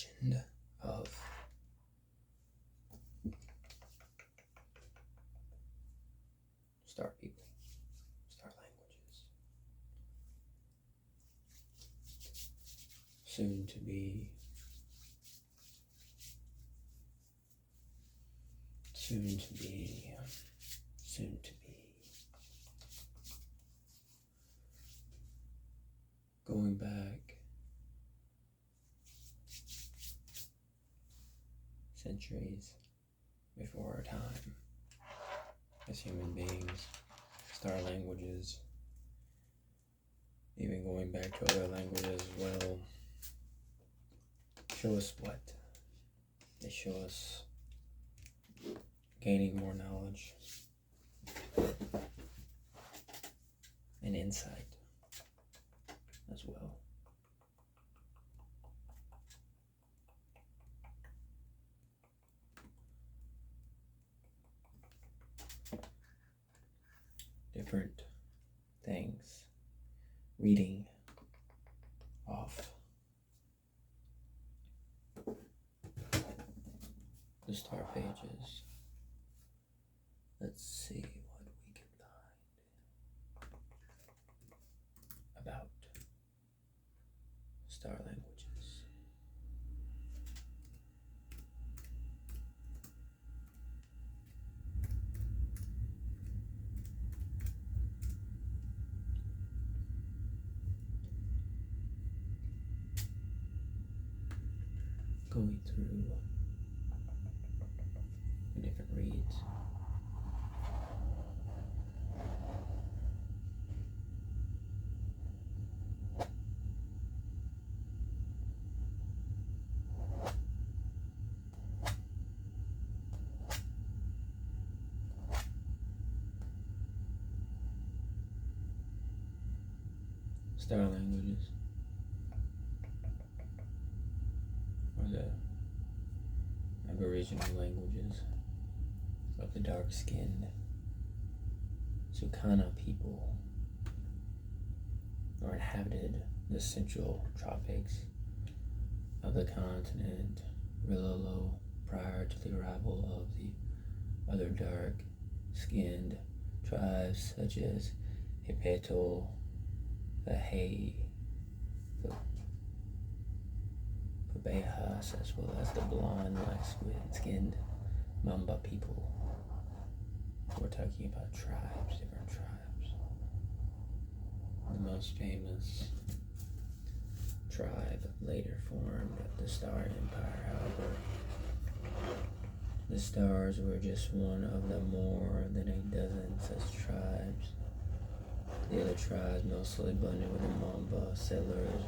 legend of star people, star languages, soon to be going back centuries before our time as human beings, star languages, even going back to other languages as well, show us what? They show us gaining more knowledge and insight as well. Different things, reading off the star pages. Let's see what we can find about star languages. Going through the different reads. Star languages are the Aboriginal languages of the dark-skinned Sukana people, or inhabited the central tropics of the continent Rilolo prior to the arrival of the other dark-skinned tribes such as Hipeto, the Hay, the Pabehas, as well as the blonde, light-skinned Mamba people. We're talking about tribes, different tribes. The most famous tribe later formed the Star Empire, however. The stars were just one of the more than a dozen such tribes. The other tribes mostly blended with the Mamba settlers,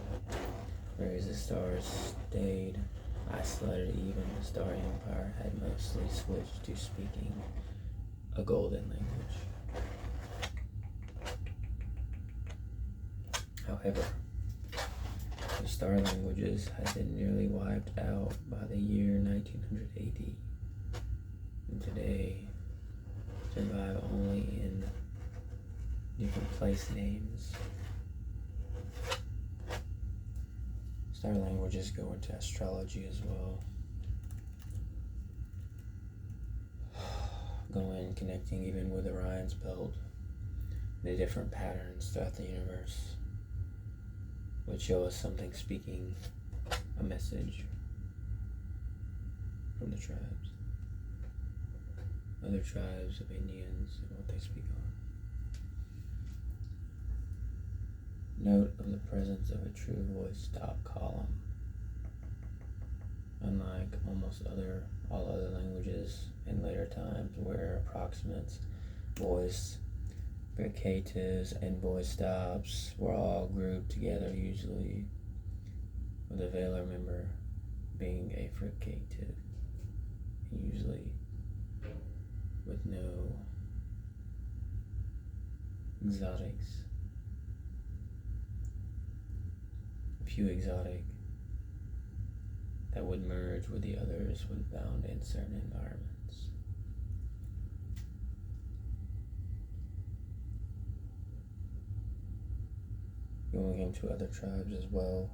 whereas the stars stayed isolated. Even the Star Empire had mostly switched to speaking a golden language. However, the star languages had been nearly wiped out by the year 1900 AD, and today survive only in different place names. Star languages go into astrology as well. Going connecting even with Orion's belt, the different patterns throughout the universe would show us something speaking a message from the tribes. Other tribes of Indians and what they speak on. Note of the presence of a true voice stop column. Unlike all other languages in later times where approximates, voice fricatives, and voice stops were all grouped together, usually with a velar member being a fricative, usually with no exotics. A few exotic that would merge with the others when found in certain environments. Going into other tribes as well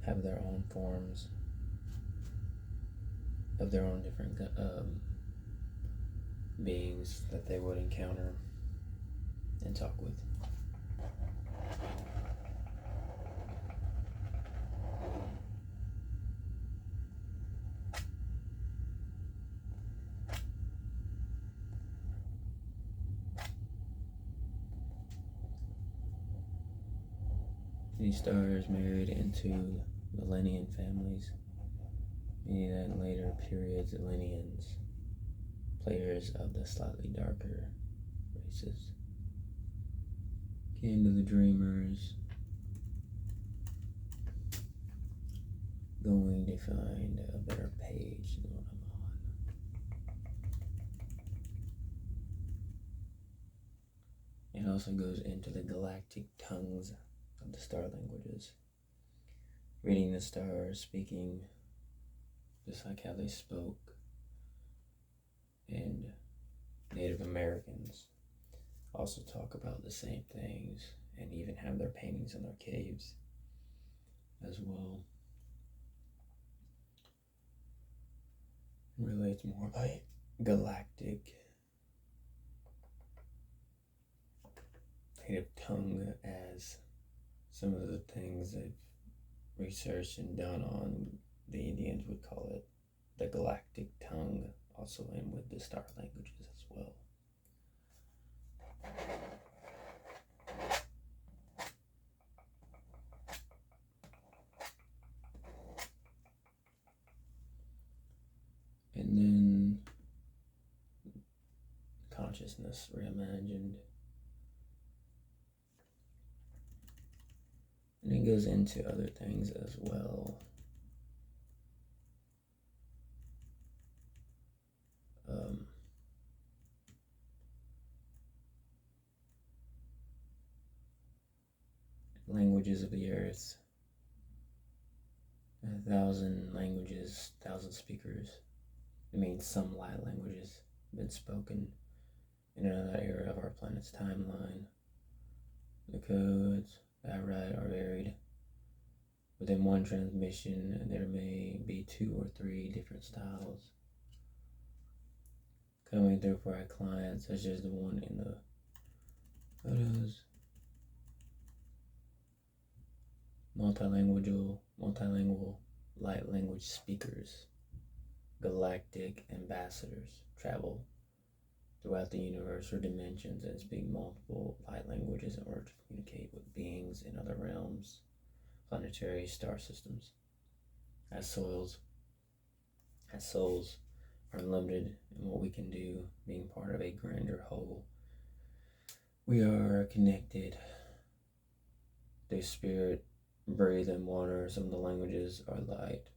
have their own forms of their own different beings that they would encounter and talk with. These stars married into Millennian families, meaning that in later periods, the Lineans, players of the slightly darker races, came to the dreamers, going to find a better page than what I'm on. It also goes into the galactic tongues of the star languages, reading the stars, speaking just like how they spoke, and Native Americans also talk about the same things and even have their paintings in their caves as well. Really, it's more like galactic native tongue, as some of the things they've researched and done on the Indians would call it the galactic tongue, also in with the star languages as well. And then consciousness reimagined. And it goes into other things as well. Languages of the earth. 1,000 languages, 1,000 speakers. It means some light languages have been spoken in another era of our planet's timeline. The codes that write are varied. Within one transmission, there may be 2 or 3 different styles coming through for our clients, such as the one in the photos. Multilingual light language speakers, galactic ambassadors, travel throughout the universe or dimensions and speak multiple light languages in order to communicate with beings in other realms, planetary star systems. As souls are limited in what we can do, being part of a grander whole, we are connected through spirit, breathe, and water. Some of the languages are light,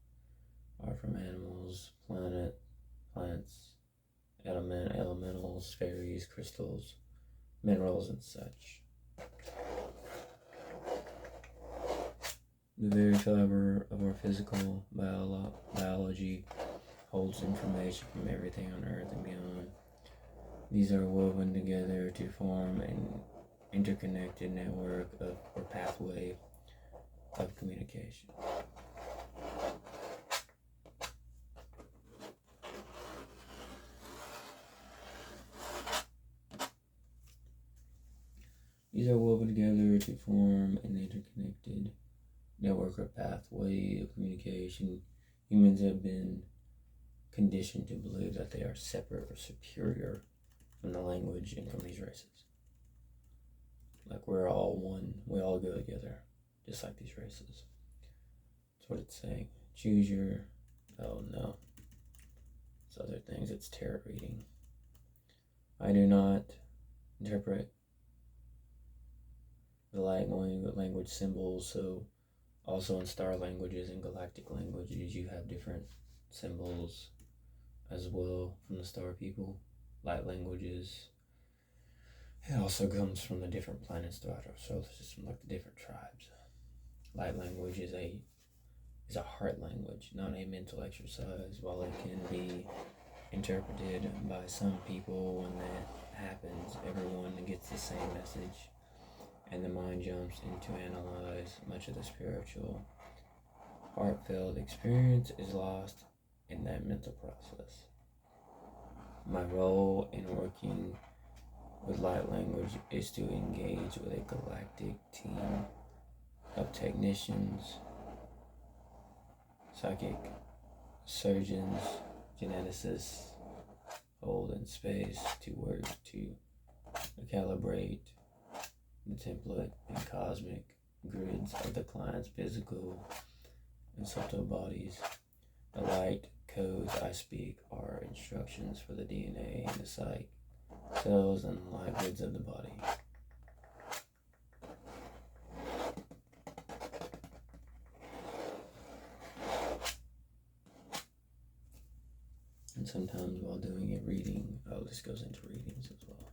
are from animals, plants, elementals, fairies, crystals, minerals, and such. The very fiber of our physical biology holds information from everything on Earth and beyond. These are woven together to form an interconnected network or pathway of communication. These are woven together to form an interconnected network or pathway of communication. Humans have been conditioned to believe that they are separate or superior from the language and from these races. Like we're all one, we all go together, just like these races. That's what it's saying. Choose your, oh no, it's other things, it's tarot reading. I do not interpret the language symbols, so also in star languages and galactic languages, you have different symbols as well from the star people. Light languages. It also comes from the different planets throughout our solar system, like the different tribes. Light language is a heart language, not a mental exercise. While it can be interpreted by some people, when that happens, everyone gets the same message, and the mind jumps in to analyze much of the spiritual. Heartfelt experience is lost in that mental process. My role in working with light language is to engage with a galactic team of technicians, psychic surgeons, geneticists, holding space to work to calibrate the template and cosmic grids of the client's physical and subtle bodies. The light codes I speak are instructions for the DNA and the psych cells and the light grids of the body. And sometimes while doing a reading, this goes into readings as well.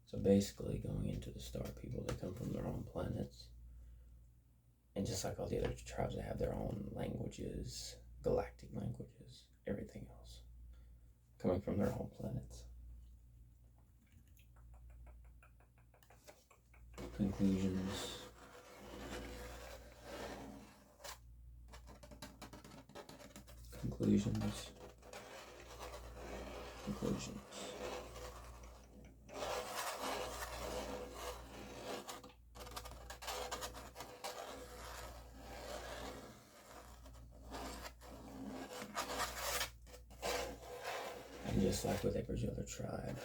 So basically going into the star people, they come from their own planets. And just like all the other tribes, they have their own languages, galactic languages, everything else, coming from their own planets. Conclusions. And just like with every other tribe,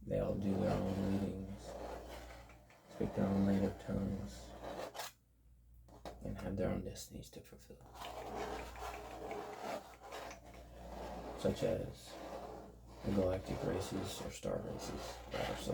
they all do their own readings, speak their own native tongues, and have their own destinies to fulfill. Such as the galactic races or star races, rather so.